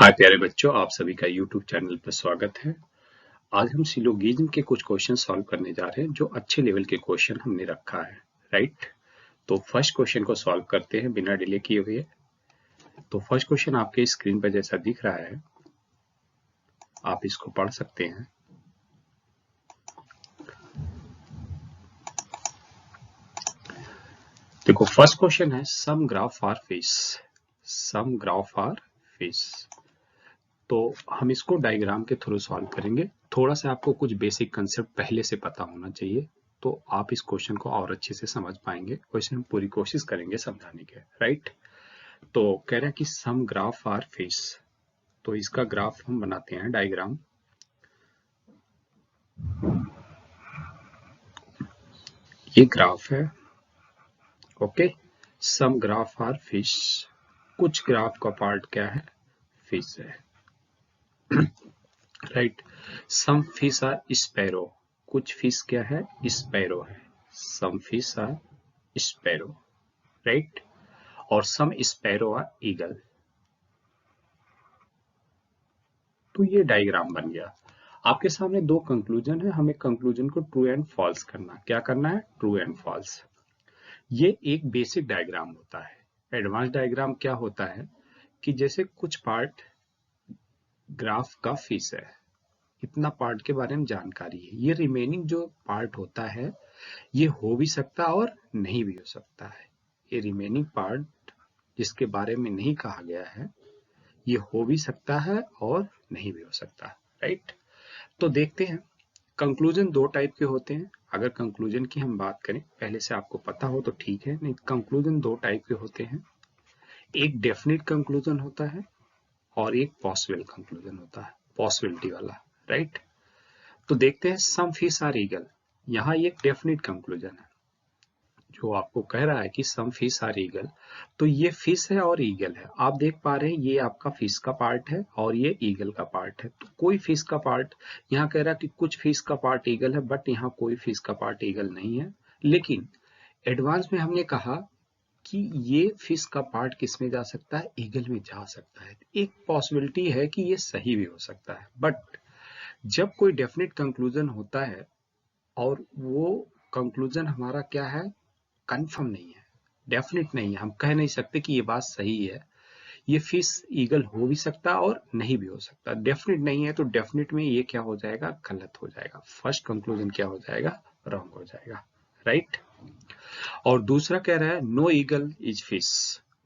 हाय प्यारे बच्चों, आप सभी का YouTube चैनल पर स्वागत है। आज हम सिलोगिज्म के कुछ क्वेश्चन सॉल्व करने जा रहे हैं जो अच्छे लेवल के क्वेश्चन हमने रखा है, राइट। तो फर्स्ट क्वेश्चन को सॉल्व करते हैं बिना डिले किए हुए। तो फर्स्ट क्वेश्चन आपके स्क्रीन पर जैसा दिख रहा है, आप इसको पढ़ सकते हैं। देखो, फर्स्ट क्वेश्चन है some graph are fish. Some graph are fish. तो हम इसको डायग्राम के थ्रू सॉल्व करेंगे। थोड़ा सा आपको कुछ बेसिक कंसेप्ट पहले से पता होना चाहिए, तो आप इस क्वेश्चन को और अच्छे से समझ पाएंगे। वैसे हम पूरी कोशिश करेंगे समझाने के, राइट। तो कह रहा है कि सम ग्राफ आर फिश। तो इसका ग्राफ हम बनाते हैं, डायग्राम। ये ग्राफ है, okay. Some graph are fish. कुछ ग्राफ का पार्ट क्या है? फिश है, right. Some fish are sparrow. कुछ फिश क्या है? स्पैरो है। Some fish are sparrow, right. और सम स्पैरो आर ईगल। तो ये डायग्राम बन गया। आपके सामने दो कंक्लूजन है, हमें कंक्लूजन को ट्रू एंड फॉल्स करना। क्या करना है? True and false. ये एक बेसिक डायग्राम होता है। एडवांस डायग्राम क्या होता है कि जैसे कुछ पार्ट ग्राफ का फिश है, इतना पार्ट के बारे में जानकारी है। ये रिमेनिंग जो पार्ट होता है, ये हो भी सकता है और नहीं भी हो सकता है। ये रिमेनिंग पार्ट जिसके बारे में नहीं कहा गया है, ये हो भी सकता है और नहीं भी हो सकता, राइट। तो देखते हैं। कंक्लूजन दो टाइप के होते हैं। अगर कंक्लूजन की हम बात करें, पहले से आपको पता हो तो ठीक है, नहीं। कंक्लूजन दो टाइप के होते हैं। एक डेफिनेट कंक्लूजन होता है और एक पॉसिबल कंक्लूजन होता है, पॉसिबिलिटी वाला, राइट। तो देखते हैं, सम फिश आर ईगल। यहाँ एक डेफिनेट कंक्लूजन है जो आपको कह रहा है कि सम फिश आर ईगल। तो ये फिश है और ईगल है। आप देख पा रहे हैं, ये आपका फिश का पार्ट है और ये ईगल का पार्ट है। तो कोई फिश का पार्ट, यहाँ कह रहा है कि कुछ फिश का पार्ट ईगल है, बट यहाँ कोई फिश का पार्ट ईगल नहीं है। लेकिन एडवांस में हमने कहा कि ये फिश का पार्ट किस में जा सकता है? ईगल में जा सकता है। एक पॉसिबिलिटी है कि ये सही भी हो सकता है। बट जब कोई डेफिनेट कंक्लूजन होता है और वो कंक्लूजन हमारा क्या है? कंफर्म नहीं है, डेफिनेट नहीं है। हम कह नहीं सकते कि ये बात सही है। ये फिश ईगल हो भी सकता और नहीं भी हो सकता। डेफिनेट नहीं है, तो डेफिनेट में ये क्या हो जाएगा? गलत हो जाएगा। फर्स्ट कंक्लूजन क्या हो जाएगा? रॉन्ग हो जाएगा, राइट। और दूसरा कह रहा है no eagle is fish.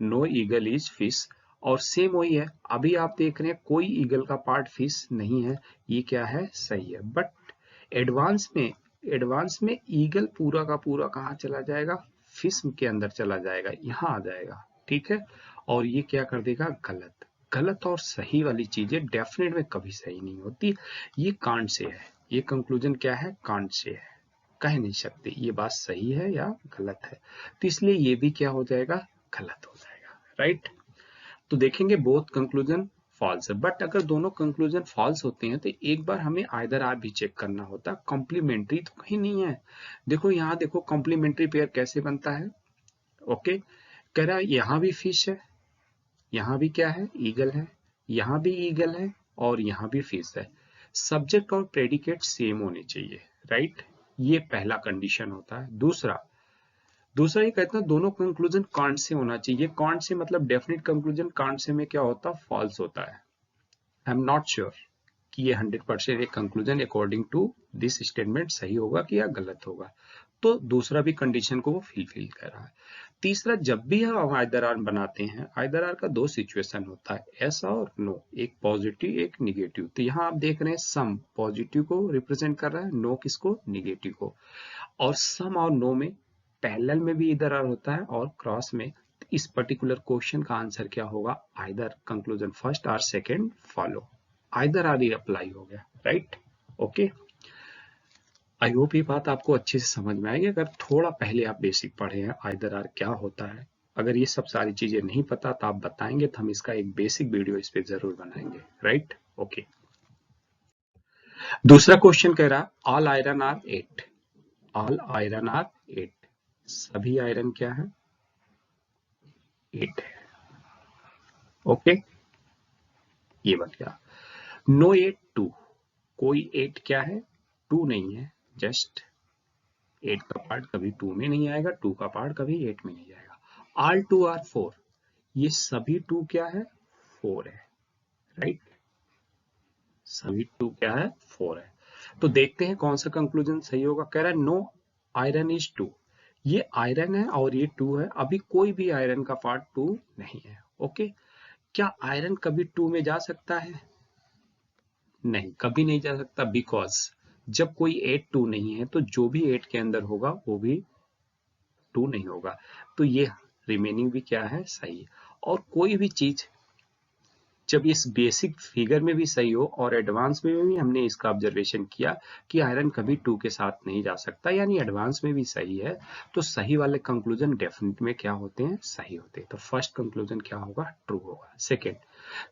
No eagle is fish. और सेम वही है। अभी आप देख रहे हैं कोई ईगल का पार्ट फिश नहीं है, ये क्या है? सही है। बट एडवांस में ईगल पूरा का पूरा कहाँ चला जाएगा? फिश के अंदर चला जाएगा, यहाँ आ जाएगा, ठीक है। और ये क्या कर देगा? गलत। गलत और सही वाली चीजें डेफिनेट में कभी सही नहीं होती। ये कांट से है। ये कंक्लूजन क्या है? कांट से है। कह नहीं सकते ये बात सही है या गलत है। तो इसलिए ये भी क्या हो जाएगा? गलत हो जाएगा, राइट। तो देखेंगे बोथ कंक्लूजन फॉल्स है। बट अगर दोनों कंक्लूजन फॉल्स होते हैं तो एक बार हमें आइदर आर भी चेक करना होता है। कॉम्प्लीमेंट्री तो कहीं नहीं है। देखो यहाँ देखो, कॉम्प्लीमेंट्री पेयर कैसे बनता है? ओके, कह रहा है यहाँ भी फिश है, यहाँ भी क्या है? ईगल है। यहाँ भी ईगल है और यहाँ भी फिश है। सब्जेक्ट और प्रेडिकेट सेम होने चाहिए, राइट। ये पहला कंडीशन होता है। दूसरा ये कहता है दोनों कंक्लूजन कांट से होना चाहिए। कांट से मतलब डेफिनेट कंक्लूजन कांट से में क्या होता है? फॉल्स होता है। आई एम नॉट श्योर कि ये 100% एक conclusion according to this statement सही होगा कि या गलत होगा। तो दूसरा भी कंडीशन को वो फिलफिल कर रहा है। तीसरा, जब भी हम आइदर आर बनाते हैं, आइदर आर का दो सिचुएशन होता है, यस और नो। एक पॉजिटिव एक निगेटिव। तो यहाँ आप देख रहे हैं सम पॉजिटिव को रिप्रेजेंट कर रहा है, नो किसको? निगेटिव को। और सम और नो में पैरेलल में भी इधर आर होता है और क्रॉस में। इस पर्टिकुलर क्वेश्चन का आंसर क्या होगा? आइदर कंक्लूजन फर्स्ट और सेकंड फॉलो। आइदर आर ही अप्लाई हो गया, राइट। ओके, आई होप ये बात आपको अच्छे से समझ में आएगी। अगर थोड़ा पहले आप बेसिक पढ़े हैं आइदर आर क्या होता है, अगर ये सब सारी चीजें नहीं पता तो आप बताएंगे तो हम इसका एक बेसिक वीडियो इस पे जरूर बनाएंगे, राइट। ओके, दूसरा क्वेश्चन कह रहा all iron are 8। All iron are 8। सभी आयरन क्या है? 8 है, ओके। ये बन गया। नो 8 2, कोई 8 क्या है, 2 नहीं है, जस्ट 8 का पार्ट कभी 2 में नहीं आएगा, 2 का पार्ट कभी 8 में नहीं जाएगा। ऑल 2 आर 4, ये सभी 2 क्या है, 4 है, राइट, सभी 2 क्या है, 4 है। तो देखते हैं कौन सा कंक्लूजन सही होगा। कह रहा है नो आयरन इज 2, ये आयरन है और ये 2 है, अभी कोई भी आयरन का पार्ट 2 नहीं है। ओके, क्या आयरन कभी 2 में जा सकता है, नहीं, कभी नहीं जा सकता, बिकॉज जब कोई 8 2 नहीं है तो जो भी 8 के अंदर होगा वो भी 2 नहीं होगा। तो ये रिमेनिंग भी क्या है, सही। और कोई भी चीज जब इस बेसिक फिगर में भी सही हो और एडवांस में भी हमने इसका ऑब्जर्वेशन किया कि आयरन कभी 2 के साथ नहीं जा सकता, यानी एडवांस में भी सही है, तो सही वाले कंक्लूजन डेफिनेट में क्या होते हैं, सही होते हैं। तो फर्स्ट कंक्लूजन क्या होगा, ट्रू होगा। सेकेंड,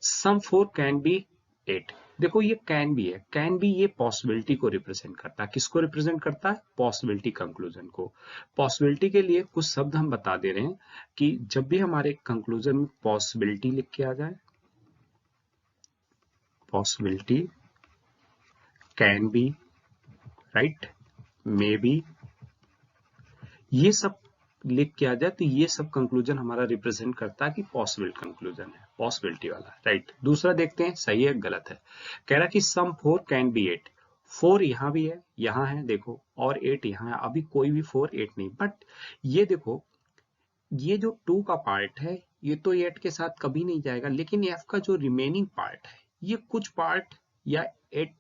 सम 4 कैन बी 8, देखो ये कैन बी है, कैन बी ये पॉसिबिलिटी को रिप्रेजेंट करता है, किसको रिप्रेजेंट करता है, पॉसिबिलिटी कंक्लूजन को। पॉसिबिलिटी के लिए कुछ शब्द हम बता दे रहे हैं कि जब भी हमारे कंक्लूजन में पॉसिबिलिटी लिख के आ जाए, possibility, can be, right, may be, ये सब लिख के आ जाए तो ये सब कंक्लूजन हमारा रिप्रेजेंट करता है कि पॉसिबल कंक्लूजन है, पॉसिबिलिटी वाला, राइट। दूसरा देखते हैं सही है गलत है। कह रहा कि सम 4 कैन बी 8, 4 यहाँ भी है, यहाँ है देखो, और 8 यहाँ है, अभी कोई भी 4 8 नहीं, बट ये देखो, ये जो 2 का पार्ट है ये तो 8 के साथ कभी नहीं जाएगा, लेकिन f का जो रिमेनिंग पार्ट है ये कुछ पार्ट या 8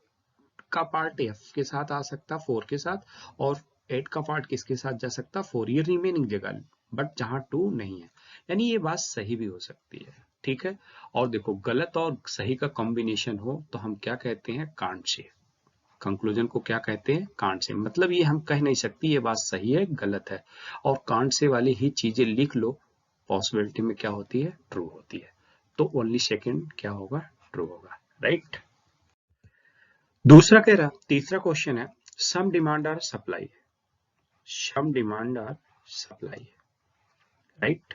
का पार्ट एफ के साथ आ सकता, 4 के साथ, और 8 का पार्ट किसके साथ जा सकता, 4, ये रिमेनिंग जगह, बट जहां 2 नहीं है, यानी ये बात सही भी हो सकती है, ठीक है। और देखो गलत और सही का कॉम्बिनेशन हो तो हम क्या कहते हैं, कांट से। कंक्लूजन को क्या कहते हैं, कांट से, मतलब ये हम कह नहीं सकती ये बात सही है गलत है, और कांट से वाली ही चीजें लिख लो, पॉसिबिलिटी में क्या होती है, ट्रू होती है। तो ओनली सेकंड क्या होगा, ट्रू होगा, राइट। दूसरा कह रहा, तीसरा क्वेश्चन है, some demand are supply, some demand are supply, right,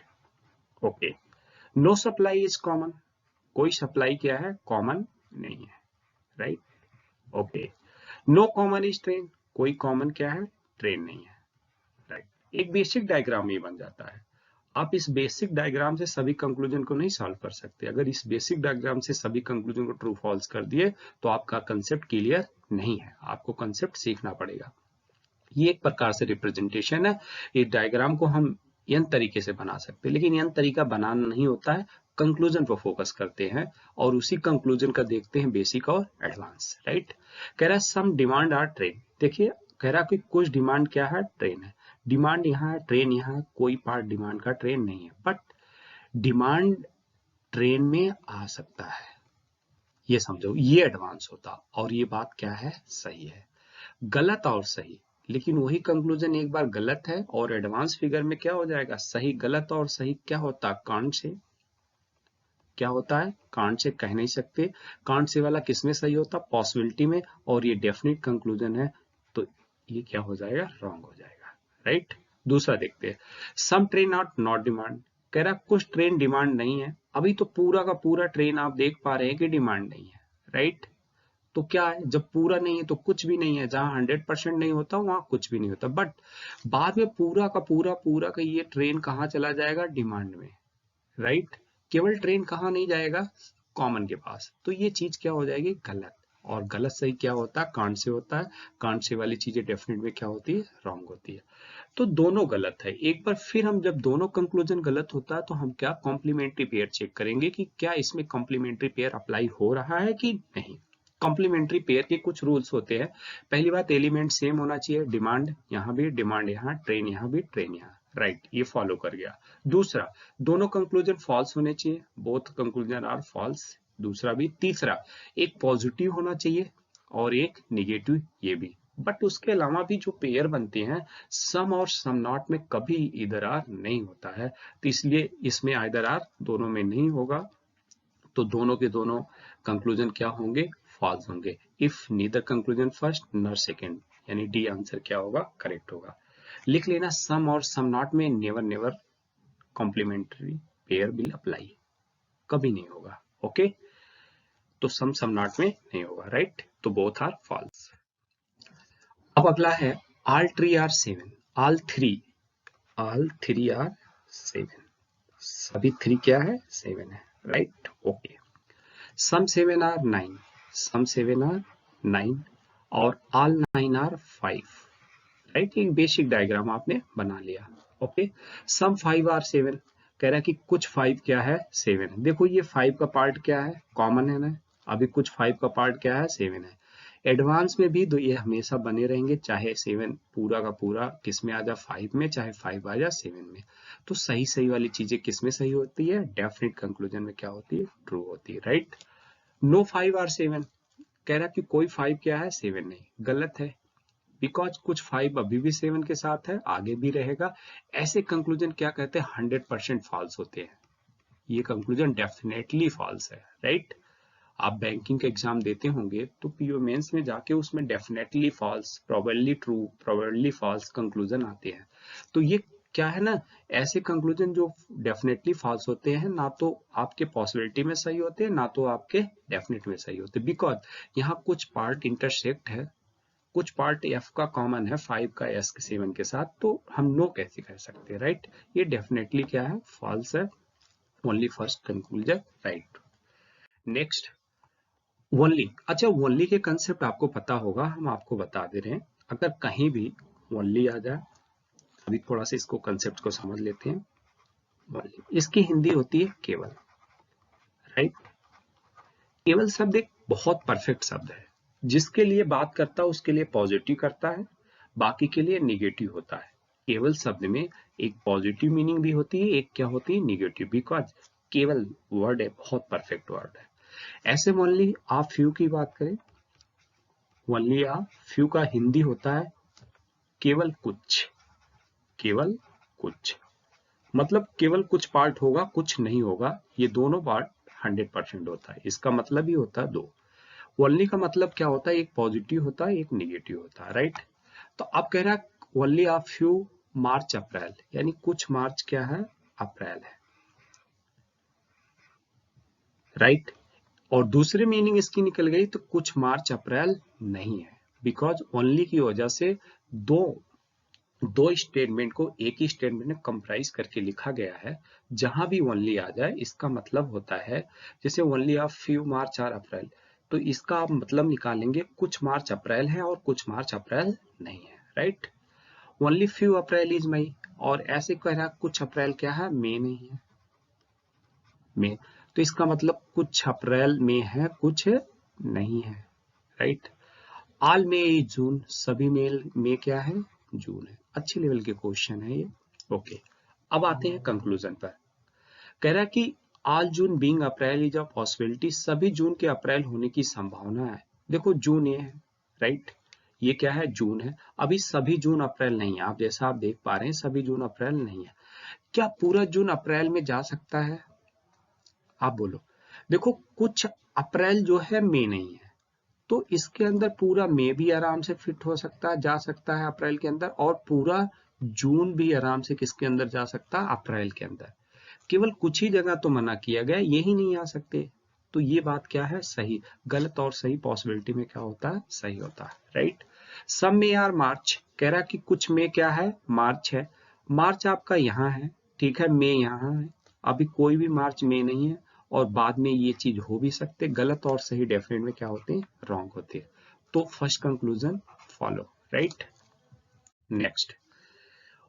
okay. No supply is common, कोई सप्लाई क्या है, कॉमन नहीं है, right, okay. No common is train, कोई कॉमन क्या है, ट्रेन नहीं है, राइट। एक बेसिक डायग्राम ये बन जाता है। आप इस बेसिक डायग्राम से सभी कंक्लूजन को नहीं सॉल्व कर सकते, अगर इस बेसिक डायग्राम से सभी कंक्लूजन को ट्रू फॉल्स कर दिए तो आपका कंसेप्ट क्लियर नहीं है, आपको कंसेप्ट सीखना पड़ेगा। ये एक प्रकार से रिप्रेजेंटेशन है, इस डायग्राम को हम n तरीके से बना सकते हैं, लेकिन n तरीका बनाना नहीं होता है, कंक्लूजन पर फोकस करते हैं और उसी कंक्लूजन का देखते हैं बेसिक और एडवांस, राइट। कह रहा है सम डिमांड आर ट्रेन, देखिए कह रहा कि कुछ डिमांड क्या है, ट्रेन है, डिमांड यहाँ है, ट्रेन यहाँ है, कोई पार्ट डिमांड का ट्रेन नहीं है, बट डिमांड ट्रेन में आ सकता है, ये समझो, ये एडवांस होता, और ये बात क्या है, सही है। गलत और सही, लेकिन वही कंक्लूजन एक बार गलत है और एडवांस फिगर में क्या हो जाएगा, सही। गलत और सही क्या होता है, कांट से, क्या होता है, कांट से कह नहीं सकते, कांट से वाला किसमें सही होता, पॉसिबिलिटी में, और ये डेफिनेट कंक्लूजन है, तो ये क्या हो जाएगा, रॉन्ग हो जाएगा, राइट। दूसरा देखते हैं, सम ट्रेन आर नॉट डिमांड, कह रहा कुछ ट्रेन डिमांड नहीं है, अभी तो पूरा का पूरा ट्रेन आप देख पा रहे हैं कि डिमांड नहीं है, राइट। तो क्या है, जब पूरा नहीं है तो कुछ भी नहीं है, जहां 100% नहीं होता वहां कुछ भी नहीं होता, बट बाद में पूरा का पूरा का ये ट्रेन कहाँ चला जाएगा, डिमांड में, राइट। केवल ट्रेन कहाँ नहीं जाएगा, कॉमन के पास, तो ये चीज क्या हो जाएगी, गलत। और गलत सही क्या होता है, कांट से होता है, कांट से वाली चीजें डेफिनेट में क्या होती है, रॉन्ग होती है। तो दोनों गलत है। एक बार फिर हम जब दोनों कंक्लूजन गलत होता है तो हम क्या, कॉम्प्लीमेंट्री पेयर चेक करेंगे कि क्या इसमें कॉम्प्लीमेंट्री पेयर अप्लाई हो रहा है कि नहीं। कॉम्प्लीमेंट्री पेयर के कुछ रूल्स होते हैं। पहली बात, एलिमेंट सेम होना चाहिए, डिमांड यहाँ भी, डिमांड यहाँ, ट्रेन यहाँ भी, ट्रेन यहाँ, राइट, ये फॉलो कर गया। दूसरा, दोनों कंक्लूजन फॉल्स होने चाहिए, बोथ कंक्लूजन आर फॉल्स, दूसरा भी। तीसरा, एक पॉजिटिव होना चाहिए और एक निगेटिव, ये भी। बट उसके अलावा भी जो पेयर बनते हैं, सम और सम नॉट में कभी इधर आर नहीं होता है, तो इसलिए इसमें इधर आर दोनों में नहीं होगा, तो दोनों के दोनों कंक्लूजन क्या होंगे, फॉल्स होंगे। If neither conclusion first nor second, यानी डी आंसर क्या होगा, करेक्ट होगा। लिख लेना, सम और सम नॉट में never never complementary pair will apply, कभी नहीं होगा, ओके। तो सम सम नॉट में नहीं होगा, राइट? तो बोथ आर फॉल्स। अब अगला है all three are 7, all three are 7, सभी थ्री क्या है? 7 है, right? Okay. Some 7 are 9, some 7 are 9 और ऑल 9 आर 5, राइट? एक बेसिक डायग्राम आपने बना लिया। ओके। सम 5 आर 7, कह रहा है कि कुछ 5 क्या है? 7 है। देखो ये 5 का पार्ट क्या है? कॉमन है ना। अभी कुछ 5 का पार्ट क्या है? 7 है। एडवांस में भी तो ये हमेशा बने रहेंगे, चाहे 7 पूरा का पूरा किस में आ जा? 5 में, चाहे 5 आ जा 7 में। तो सही सही वाली चीजें किस में सही होती है? डेफिनेट कंक्लूजन में क्या होती है? ट्रू होती है, राइट? नो 5 आर 7, कह रहा कि कोई 5 क्या है? 7 नहीं, गलत है। बिकॉज कुछ 5 अभी भी 7 के साथ है, आगे भी रहेगा। ऐसे कंक्लूजन क्या कहते हैं? 100% फॉल्स होते हैं। ये कंक्लूजन डेफिनेटली फॉल्स है, राइट? आप बैंकिंग के एग्जाम देते होंगे तो पीओ मेंस में जाके उसमें definitely false, probably true, probably false conclusion आते हैं। तो ये क्या है ना, ऐसे कंक्लूजन जो डेफिनेटली फॉल्स होते हैं, ना तो आपके पॉसिबिलिटी में सही होते हैं, ना तो आपके डेफिनेट में सही होते हैं। बिकॉज यहाँ कुछ पार्ट इंटरसेक्ट है, कुछ पार्ट एफ का कॉमन है 5 का एस के 7 के साथ, तो हम नो कैसे कह सकते हैं, राइट? ये डेफिनेटली क्या है? फॉल्स है। Only first conclusion right. Next, only. अच्छा, ओनली के कंसेप्ट आपको पता होगा, हम आपको बता दे रहे हैं। अगर कहीं भी ओनली आ जाए, अभी थोड़ा सा इसको कंसेप्ट को समझ लेते हैं। ओनली, इसकी हिंदी होती है केवल, राइट? केवल शब्द एक बहुत परफेक्ट शब्द है। जिसके लिए बात करता है उसके लिए पॉजिटिव करता है, बाकी के लिए निगेटिव होता है। केवल शब्द में एक पॉजिटिव मीनिंग भी होती है, एक क्या होती है? निगेटिव। बिकॉज केवल वर्ड है, बहुत परफेक्ट वर्ड है। ऐसे ओनली आप फ्यू की बात करें, ओनली आप फ्यू का हिंदी होता है केवल कुछ, केवल कुछ। मतलब केवल कुछ पार्ट होगा, कुछ नहीं होगा। ये दोनों पार्ट 100% होता है। इसका मतलब ही होता है दो। ओनली का मतलब क्या होता है? एक पॉजिटिव होता है, एक निगेटिव होता है, राइट? तो अब कह रहा है ओनली ऑफ फ्यू मार्च अप्रैल, यानी कुछ मार्च क्या है? अप्रैल है, राइट? और दूसरी मीनिंग इसकी निकल गई तो कुछ मार्च अप्रैल नहीं है। बिकॉज ओनली की वजह से दो दो स्टेटमेंट को एक ही स्टेटमेंट में कंप्राइज करके लिखा गया है। जहां भी ओनली आ जाए इसका मतलब होता है, जैसे ओनली ऑफ फ्यू मार्च और अप्रैल, तो इसका आप मतलब निकालेंगे कुछ मार्च अप्रैल है और कुछ मार्च अप्रैल नहीं है, right? Only few April is May, और ऐसे कह रहा कुछ अप्रैल क्या है? मई नहीं है, मई। तो इसका मतलब कुछ अप्रैल में है, कुछ नहीं है, राइट? ऑल में इज जून, सभी मेल में क्या है? जून है। अच्छी लेवल के क्वेश्चन है ये। ओके, अब आते हैं कंक्लूजन पर। कह रहा है कि all June being April is a possibility, सभी जून के अप्रैल होने की संभावना है। देखो जून ये है, राइट? ये क्या है? जून है। अभी सभी जून अप्रैल नहीं है, आप जैसा आप देख पा रहे हैं सभी जून अप्रैल नहीं है। क्या पूरा जून अप्रैल में जा सकता है? आप बोलो। देखो कुछ अप्रैल जो है मई नहीं है, तो इसके अंदर पूरा मई भी आराम से फिट हो सकता है, जा सकता है अप्रैल के अंदर, और पूरा जून भी आराम से किसके अंदर जा सकता है? अप्रैल के अंदर। केवल कुछ ही जगह तो मना किया गया, यही नहीं आ सकते। तो ये बात क्या है? सही। गलत और सही पॉसिबिलिटी में क्या होता है? सही होता है, राइट? सम में यार मार्च, कह रहा कि कुछ में क्या है? मार्च है। मार्च आपका यहाँ है, ठीक है, मई यहाँ है। अभी कोई भी मार्च में नहीं है, और बाद में ये चीज हो भी सकते। गलत और सही डेफिनेट में क्या होते हैं? रॉन्ग होते हैं। तो first conclusion follow, right? Next,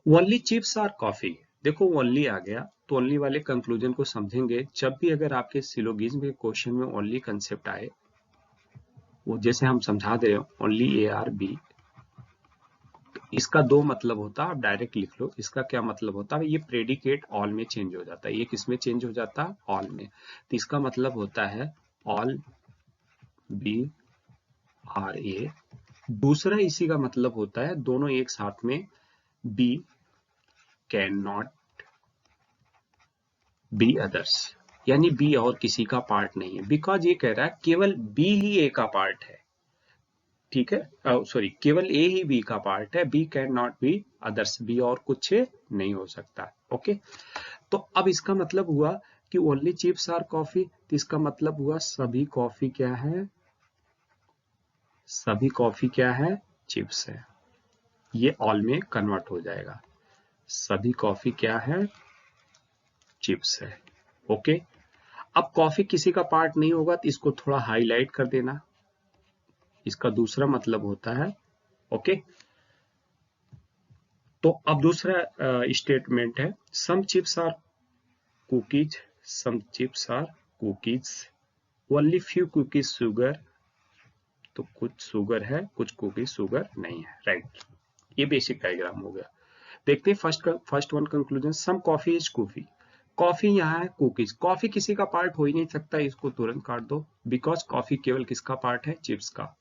only chips और कॉफी। देखो ओनली आ गया तो ओनली वाले कंक्लूजन को समझेंगे जब भी अगर आपके सिलोगिज्म के क्वेश्चन में ओनली कंसेप्ट आए। वो जैसे हम समझा दे रहे हो, ओनली ए आर बी, इसका दो मतलब होता है, आप डायरेक्ट लिख लो। इसका क्या मतलब होता है? ये प्रेडिकेट ऑल में चेंज हो जाता है। ये किस में चेंज हो जाता है? ऑल में। तो इसका मतलब होता है ऑल बी आर ए। दूसरा इसी का मतलब होता है दोनों एक साथ में, B can not be others, यानी बी और किसी का पार्ट नहीं है। बिकॉज ये कह रहा है केवल बी ही ए का पार्ट है, ठीक है? सॉरी, केवल ए ही बी का पार्ट है। B can not be others, B और कुछ नहीं हो सकता। ओके, तो अब इसका मतलब हुआ कि ओनली चिप्स आर कॉफी, तो इसका मतलब हुआ सभी कॉफी क्या है, सभी कॉफी क्या है, चिप्स है। ये ऑल में कन्वर्ट हो जाएगा, सभी कॉफी क्या है, चिप्स है। ओके, अब कॉफी किसी का पार्ट नहीं होगा तो इसको थोड़ा हाईलाइट कर देना, इसका दूसरा मतलब होता है। ओके, तो अब दूसरा स्टेटमेंट है, some chips are cookies, some chips are cookies, only few cookies sugar, तो कुछ शुगर है कुछ कुकीज शुगर नहीं है, राइट। ये बेसिक डायग्राम हो गया। देखते हैं first one conclusion, some coffee is coffee, coffee यहाँ है कुकीज, कॉफी किसी का पार्ट हो ही नहीं सकता, इसको तुरंत काट दो, बिकॉज कॉफी केवल किसका पार्ट है, चिप्स का।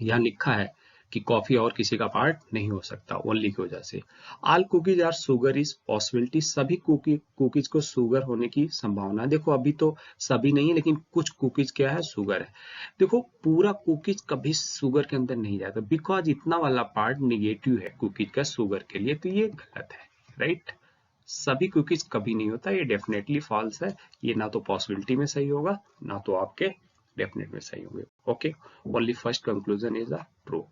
यहाँ लिखा है कि कॉफी और किसी का पार्ट नहीं हो सकता, ओनली की वजह से। All cookies are sugar is possibility, सभी कुकीज को शुगर होने की संभावना। देखो अभी तो सभी नहीं है, लेकिन कुछ कुकीज क्या है, शुगर है। देखो पूरा कुकीज कभी शुगर के अंदर नहीं जाता, बिकॉज इतना वाला पार्ट निगेटिव है कुकीज का शुगर के लिए, तो ये गलत है, राइट। सभी कुकीज कभी नहीं होता, ये डेफिनेटली फॉल्स है। ये ना तो पॉसिबिलिटी में सही होगा, ना तो आपके डेफिनेट में सही होंगे। Okay, only first conclusion is a true.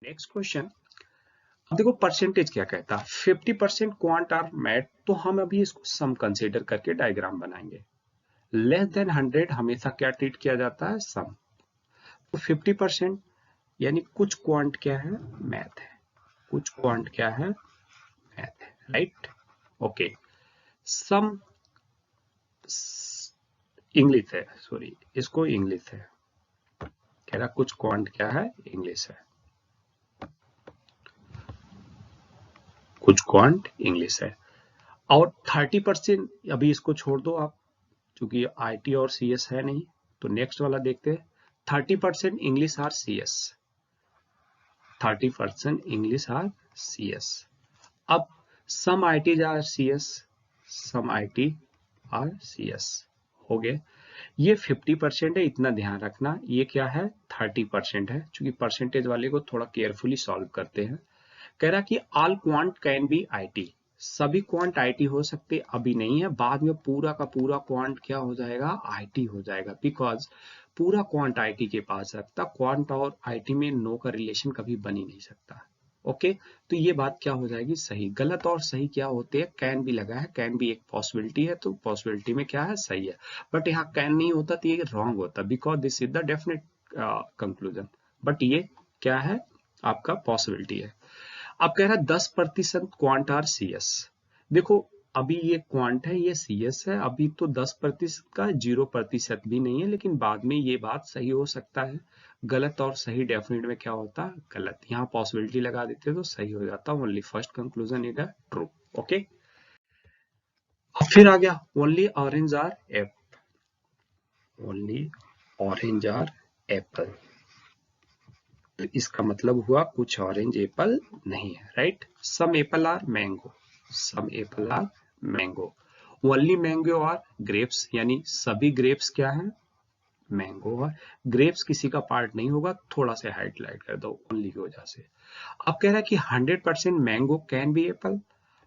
Next question, अब देखो परसेंटेज क्या कहता है, 50% क्वांट आर मैट, तो हम अभी इसको सम कंसीडर करके डायग्राम बनाएंगे। लेस देन 100 हमेशा क्या ट्रीट किया जाता है, सम। तो 50% यानी कुछ क्वांट क्या है, मैथ है, कुछ क्वांट क्या है, मैथ है, राइट। ओके, सम इंग्लिश है, सॉरी इसको इंग्लिश है, कह रहा कुछ क्वांट क्या है, इंग्लिश है, कुछ क्वांट इंग्लिश है। और 30% अभी इसको छोड़ दो आप, क्योंकि आईटी और सीएस है नहीं, तो नेक्स्ट वाला देखते हैं। 30% English are CS, 30% English are CS. अब some IT are CS, some IT are CS हो गए। ये 50% है, इतना ध्यान रखना, ये क्या है, 30% है, क्योंकि परसेंटेज वाले को थोड़ा केयरफुली सॉल्व करते हैं। कह रहा कि all quant can be IT, सभी क्वांट आईटी हो सकते, अभी नहीं है, बाद में पूरा का पूरा क्वांट क्या हो जाएगा, आईटी हो जाएगा, बिकॉज पूरा क्वांट आईटी के पास रखता, क्वांट और आईटी में नो का रिलेशन कभी बन ही नहीं सकता। ओके, तो ये बात क्या हो जाएगी, सही। गलत और सही क्या होते हैं, कैन भी लगा है, कैन भी एक पॉसिबिलिटी है, तो पॉसिबिलिटी में क्या है, सही है। बट यहाँ कैन नहीं होता तो ये रॉन्ग होता, because this is the definite conclusion. But ये क्या है, आपका पॉसिबिलिटी है। अब कह रहा है 10% क्वांट आर सीएस, देखो अभी ये क्वांट है, ये सीएस है, अभी तो 10% का 0% भी नहीं है, लेकिन बाद में ये बात सही हो सकता है। गलत और सही डेफिनेट में क्या होता है, गलत। यहाँ पॉसिबिलिटी लगा देते तो सही हो जाता, only first conclusion is true. Okay, अब फिर आ गया only orange are apple, only orange are apple, तो इसका मतलब हुआ कुछ ऑरेंज एप्पल नहीं है, right. Some apple are mango, some apple are mango, only mango are grapes, यानी सभी ग्रेप्स क्या है, मैंगो। और ग्रेप्स किसी का पार्ट नहीं होगा, थोड़ा सा हाईलाइट कर दो ओनली की वजह से। अब कह रहा है कि 100% mango can be Apple,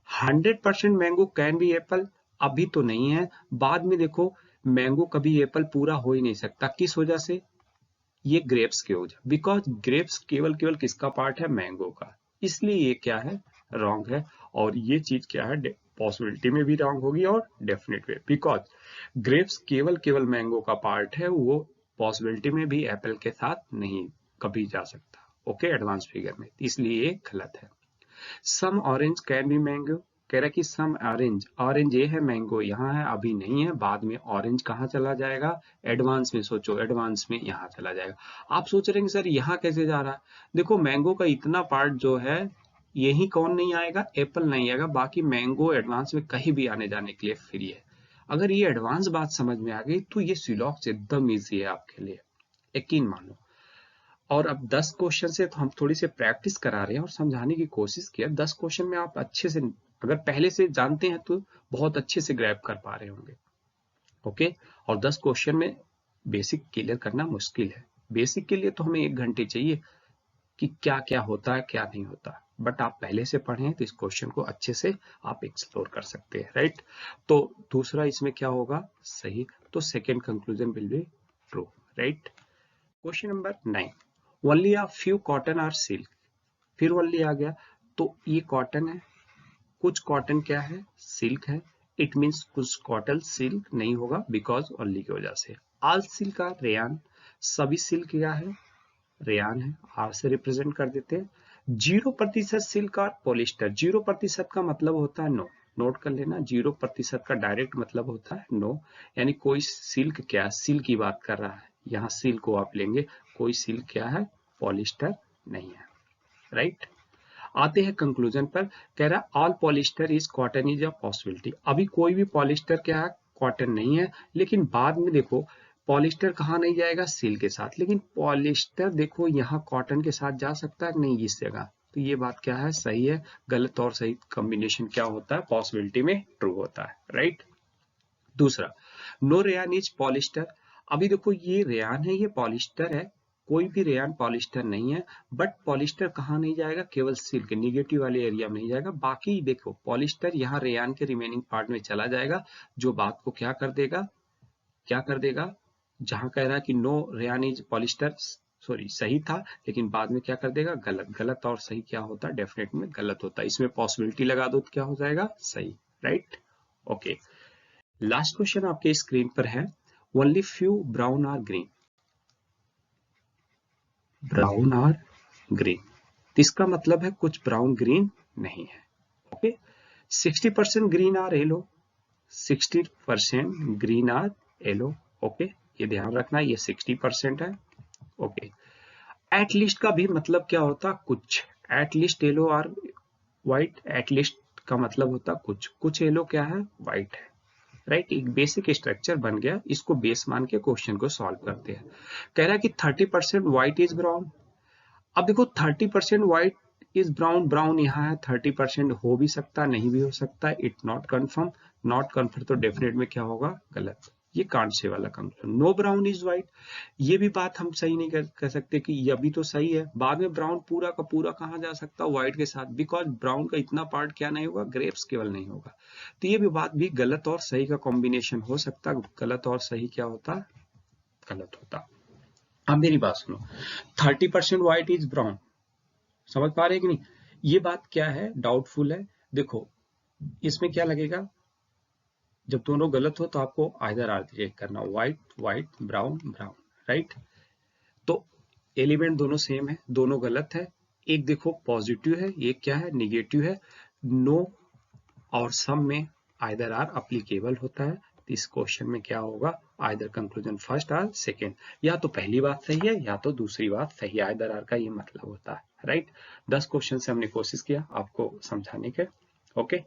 100% mango can be Apple, अभी तो नहीं है, बाद में देखो मैंगो कभी एप्पल पूरा हो ही नहीं सकता, किस वजह से, ये ग्रेप्स की वजह, बिकॉज ग्रेप्स केवल केवल किसका पार्ट है, मैंगो का, इसलिए ये क्या है, रॉन्ग है। और ये चीज क्या है, पॉसिबिलिटी में भी रॉन्ग होगी और डेफिनेट में, बिकॉज ग्रेप्स केवल केवल मैंगो का पार्ट है, वो पॉसिबिलिटी में भी एप्पल के साथ नहीं कभी जा सकता। ओके, एडवांस फिगर में, इसलिए ये गलत है। Some orange can be mango, कह रहा है कि सम ऑरेंज, ऑरेंज ये है, मैंगो यहाँ है, अभी नहीं है, बाद में ऑरेंज कहाँ चला जाएगा, एडवांस में सोचो, एडवांस में यहाँ चला जाएगा। आप सोच रहे हैं सर यहाँ कैसे जा रहा है, देखो मैंगो का इतना पार्ट जो है, यही कौन नहीं आएगा, एप्पल नहीं आएगा, बाकी मैंगो एडवांस में कहीं भी आने जाने के लिए फ्री है। अगर ये एडवांस बात समझ में आ गई तो ये सिलॉक्स एकदम ईजी है आपके लिए, यकीन मानो। और अब 10 क्वेश्चन से तो हम थोड़ी सी प्रैक्टिस करा रहे हैं और समझाने की कोशिश किया, 10 क्वेश्चन में आप अच्छे से, अगर पहले से जानते हैं तो बहुत अच्छे से ग्रैब कर पा रहे होंगे। ओके, और 10 क्वेश्चन में बेसिक क्लियर करना मुश्किल है, बेसिक के लिए तो हमें 1 घंटे चाहिए कि क्या क्या होता है क्या नहीं होता। बट आप पहले से पढ़े हैं तो इस क्वेश्चन को अच्छे से आप एक्सप्लोर कर सकते हैं, राइट। तो दूसरा इसमें क्या होगा, सही, तो second conclusion will be true, right. Question number 9, only a few cotton are silk, फिर ओनली आ गया, तो ये कॉटन है, कुछ कॉटन क्या है, सिल्क है, इट मीन्स कुछ कॉटन सिल्क नहीं होगा बिकॉज ओनली की वजह से। ऑल सिल्क आर रेयान, सभी सिल्क क्या है, रेयान है, आर से रिप्रेजेंट कर देते हैं। 0% सिल्क और पॉलिस्टर, 0% का मतलब होता है नो, नोट कर लेना, 0% का डायरेक्ट मतलब होता है नो, यानी कोई सिल्क क्या, सिल्क की बात कर रहा है, यहाँ सिल्क को आप लेंगे, कोई सिल्क क्या है, पॉलिस्टर नहीं है, राइट। आते हैं कंक्लूजन पर, कह रहा all polyester is cotton is a possibility, अभी कोई भी पॉलिस्टर क्या है, कॉटन नहीं है, लेकिन बाद में देखो पॉलिस्टर कहाँ नहीं जाएगा, सिल्क के साथ, लेकिन पॉलिस्टर देखो यहाँ कॉटन के साथ जा सकता है नहीं इस जगह, तो ये बात क्या है, सही है, गलत और सही कॉम्बिनेशन क्या होता है, पॉसिबिलिटी में ट्रू होता है, राइट। दूसरा, नो रेयान इज पॉलिस्टर, अभी देखो ये रेयान है, ये पॉलिस्टर है, कोई भी रेयान पॉलिस्टर नहीं है, बट पॉलिस्टर कहाँ नहीं जाएगा, केवल सिल्क निगेटिव वाले एरिया में नहीं जाएगा, बाकी देखो पॉलिस्टर यहाँ रेयान के रिमेनिंग पार्ट में चला जाएगा, जो बात को क्या कर देगा, क्या कर देगा, जहां कह रहा है कि no rayon is polyester, sorry सही था, लेकिन बाद में क्या कर देगा, गलत, गलत और सही क्या होता है, डेफिनेट में गलत होता है, इसमें पॉसिबिलिटी लगा दो तो क्या हो जाएगा, सही, राइट, ओके। लास्ट क्वेश्चन आपके स्क्रीन पर है, only few brown are green, brown are green, इसका मतलब है कुछ ब्राउन ग्रीन नहीं है, okay. 60% green are yellow, 60% green are yellow, okay, ये ध्यान रखना, ये 60% है, ओके। एटलीस्ट का भी मतलब क्या होता, कुछ, at least yellow are white, at least का मतलब होता कुछ, कुछ येलो क्या है, व्हाइट है, राइट। एक बेसिक स्ट्रक्चर बन गया, इसको बेस मान के क्वेश्चन को सॉल्व करते हैं। कह रहा है कि 30% व्हाइट इज ब्राउन, अब देखो 30% व्हाइट इज ब्राउन, ब्राउन यहाँ है, 30% हो भी सकता नहीं भी हो सकता, it not confirm, not confirm तो डेफिनेट में क्या होगा, गलत, ये कांट से वाला conclusion. No brown is white, ये भी बात हम सही नहीं कह सकते कि ये अभी तो सही है, बाद में ब्राउन पूरा का पूरा कहाँ जा सकता है, व्हाइट के साथ, बिकॉज ब्राउन का इतना पार्ट क्या नहीं होगा, ग्रेप्स केवल नहीं होगा, तो ये भी बात भी गलत और सही का कॉम्बिनेशन हो सकता, गलत और सही क्या होता, गलत होता। अब मेरी बात सुनो, 30% व्हाइट इज ब्राउन, समझ पा रहे कि नहीं, ये बात क्या है, डाउटफुल है, देखो इसमें क्या लगेगा, जब दोनों गलत हो तो आपको आइदर आर चेक करना, white white, brown brown, right. तो एलिमेंट दोनों सेम है, दोनों गलत है, एक देखो पॉजिटिव है, एक क्या है, निगेटिव है, नो और सम में आइदर आर अप्लीकेबल होता है, तो इस क्वेश्चन में क्या होगा, आइदर कंक्लूजन फर्स्ट और सेकेंड, या तो पहली बात सही है या तो दूसरी बात सही है, आइदर आर का ये मतलब होता है, राइट। 10 क्वेश्चन से हमने कोशिश किया आपको समझाने के, ओके।